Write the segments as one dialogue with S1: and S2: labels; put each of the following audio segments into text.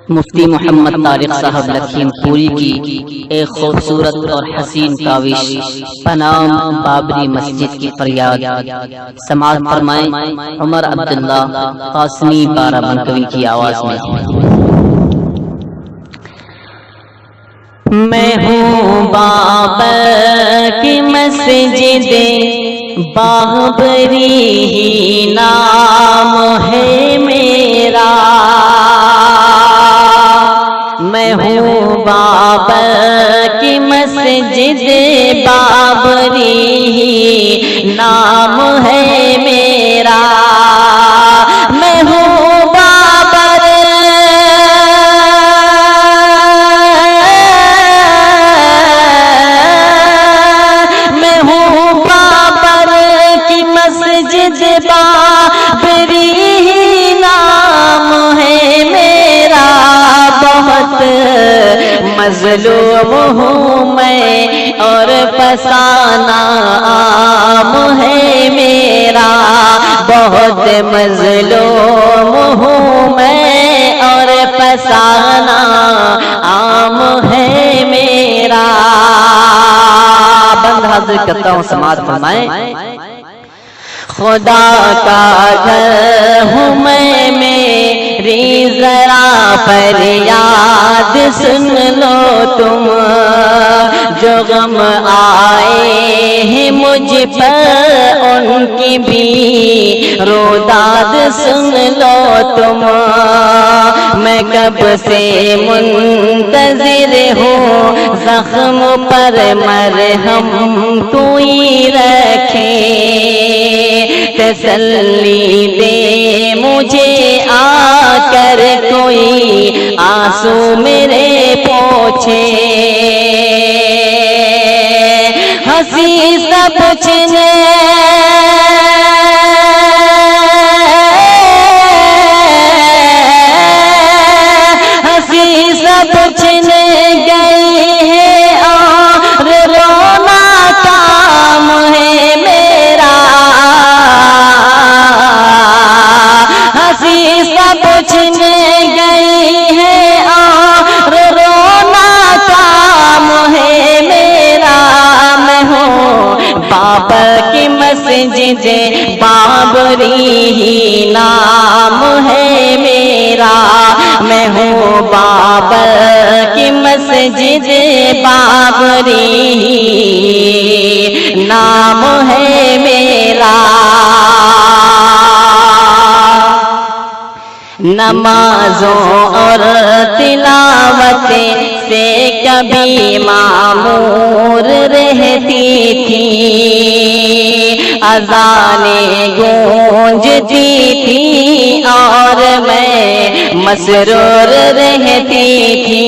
S1: مفتی محمد طارق صاحب لکھیم پوری کی ایک خوبصورت اور حسین کاوش پنام بابری مسجد کی فریاد سماعت فرمائیں عمر عبداللہ قاسمی بارہ بنکوی کی آواز میں۔
S2: میں ہوں بابر کی مسجد بابری ہی نام ہے میرا، میں ہوں بابر کی مسجد بابری ہی نام ہے میرا، میں ہوں بابر میں ہوں بابر کی مسجد بابری ہی نام ہے میرا، بہت مظلوم ہوں میں اور فسانہ عام ہے میرا، بہت مظلوم ہوں میں اور فسانہ عام ہے میرا۔
S1: بند حاضر کرتا ہوں، سماعت فرمائیں۔
S2: خدا کا گھر ہوں میں، میری ذرا فریاد سن لو تم، جو غم آئے ہیں مجھ پر ان کی بھی روداد سن لو تم، میں کب سے منتظر ہوں زخم پر مرہم تو ہی رکھے، تسلی دے مجھے آ کر کوئی آنسو میرے پوچھے، ہنسی سب چھنے ہنسی سب چھنے گئی ہے اور رونا کام ہے میرا، ہنسی سب چھنے گئی ہے اور رونا کام ہے میرا، میں ہوں بابر کی مسجد بابری ہی نام ہے میرا، میں ہوں بابر کی مسجد بابری ہی نام ہے میرا۔ نمازوں اور تلاوت سے کبھی معمور رہتی تھی، اذانیں گونجتی تھی اور میں مسرور رہتی تھی،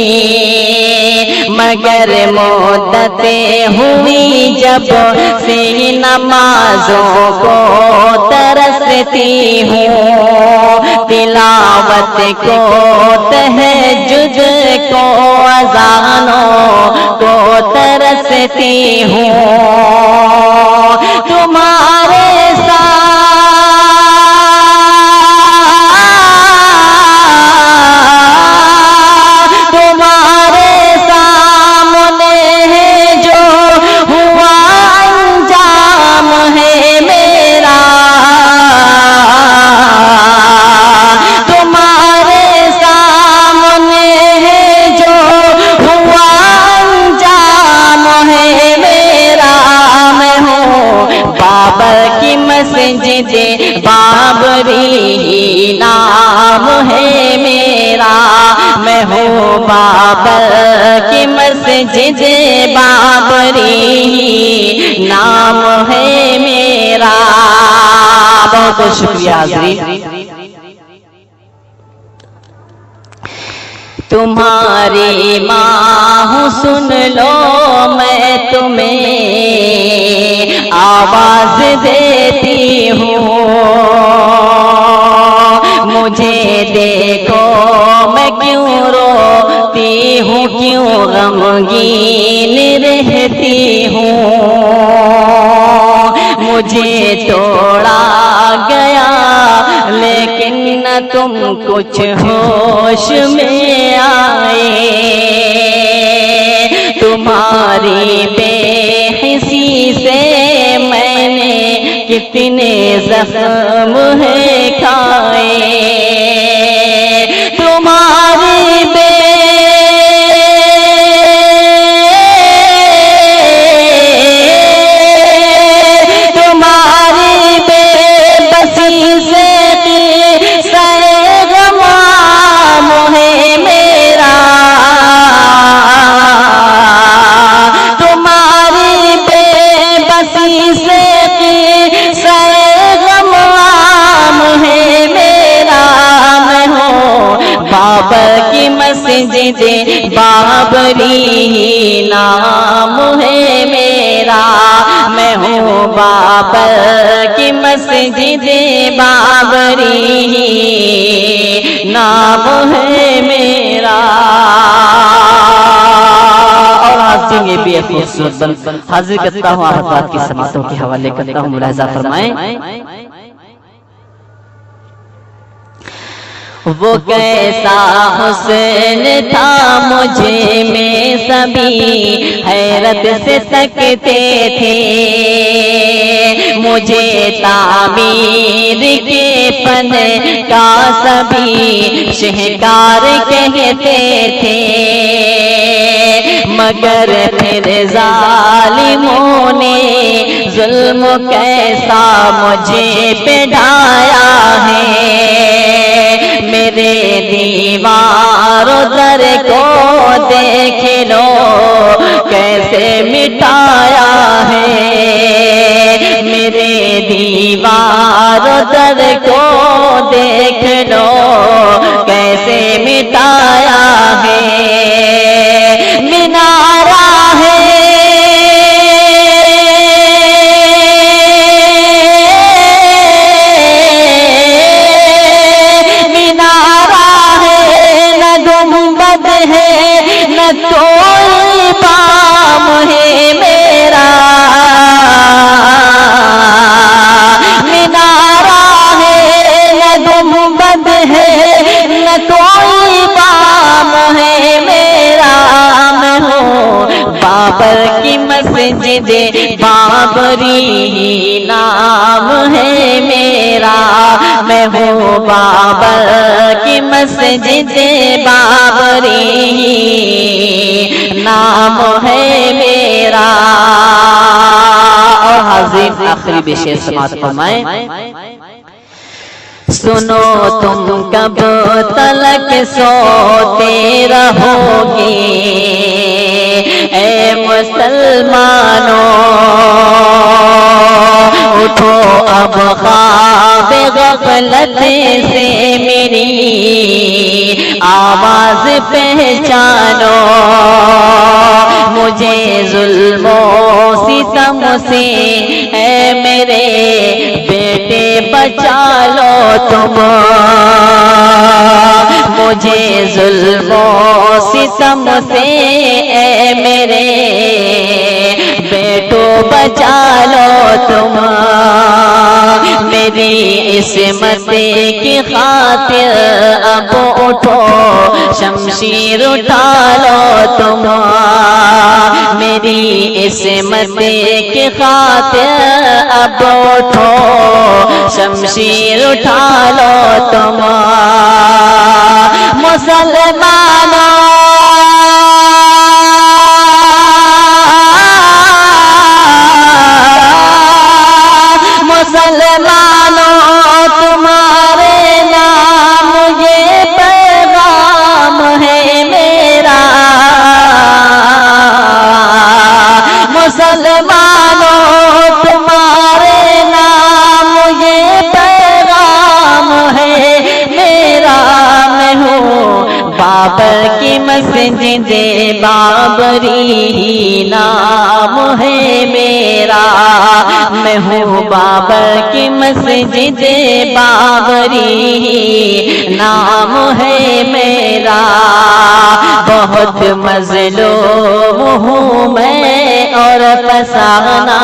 S2: مگر مدتیں ہوئی جب سے نمازوں کو ترستی ہوں، تلاوت کو تہجد کو اذانوں کو ترستی ہوں، تمہارے سامنے ہے جو ہوا انجام ہے میرا، تمہارے سامنے ہے جو ہوا انجام ہے میرا، میں ہوں بابر کی مسجد بابری ہی نام ہے میرا، میں ہوں بابر کی مسجد بابری ہی نام ہے میرا۔
S1: بہت بہت شکریہ حاضرین۔
S2: تمہاری ماں ہوں سن لو میں تمہیں آواز دیتی ہوں، مجھے دیکھو میں کیوں روتی ہوں، کیوں غمگین رہتی ہوں، مجھے توڑا گیا لیکن نہ تم کچھ ہوش میں آئے، تمہاری بے حسی سے میں نے کتنے زخم ہے کھائے، تمہاری بے بسی سے سرغمام ہے میرا، تمہاری بے بسی سے سرغمام ہے میرا، میں ہوں بابر کی مسجد بابری نام ہے میرا، میں ہوں بابر کی مسجد بابری نام ہے میرا۔ اور حاضرین یہ بھی ایک خوبصورت بند حاضر کرتا ہوں، آپ حضرات کی سماعتوں کے حوالے کرتا ہوں، ملاحظہ فرمائیں۔ وہ کیسا حسن تھا مجھے میں سبھی حیرت سے تکتے تھے، مجھے تعمیر کے فن کا سبھی شہکار کہتے تھے، مگر پھر ظالموں نے ظلم کیسا مجھے پہ ڈھایا ہے، میرے دیوار و در کو دیکھ لو کیسے مٹایا ہے، میرے دیوار و در کو دیکھ لو کیسے مٹایا ہے، مینارہ ہے کوئی بام ہے میرا، مینارہ ہے نہ گنبد ہے نہ کوئی بام ہے میرا، میں ہوں بابر کی مسجد بابری نام ہے میرا، میں ہوں بابر کی مسجد بابری نام ہے میرا۔ اور حاضرین آخری بے شعر سماعت فرمائیں۔ سنو تم کب تلک سوتے رہو گے اے مسلمانوں، اٹھو اب خواب غفلت سے میری آواز پہچانو، مجھے ظلم و ستم سے اے میرے بیٹے بچا لو تم، مجھے ظلم و ستم سے اے میرے بیٹو بچا لو تم، میری عصمت کی خاطر اب اٹھو شمشیر اٹھا لو تم، میری عصمت کی خاطر اب اٹھو شمشیر اٹھا لو تم، مسلمانوں تمہارے نام یہ پیغام ہے میرا، مسلمانوں تمہارے نام یہ پیغام ہے میرا، میں ہوں بابر کی مسجد بابری نام ہے میرا، میں ہوں بابر کی مسجد بابری نام ہے میرا، بہت مظلوم ہوں میں اور فسانہ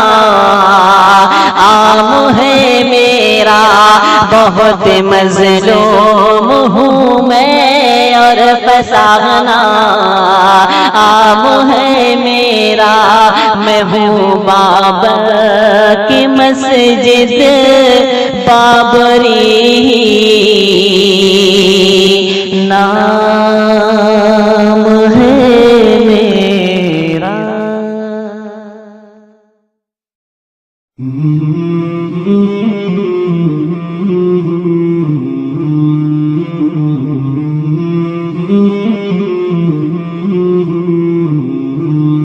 S2: عام ہے میرا،
S1: بہت مظلوم ہوں میں اور فسانہ عام ہے میرا، میں ہوں بابر کی مسجد بابری نام ہے میرا۔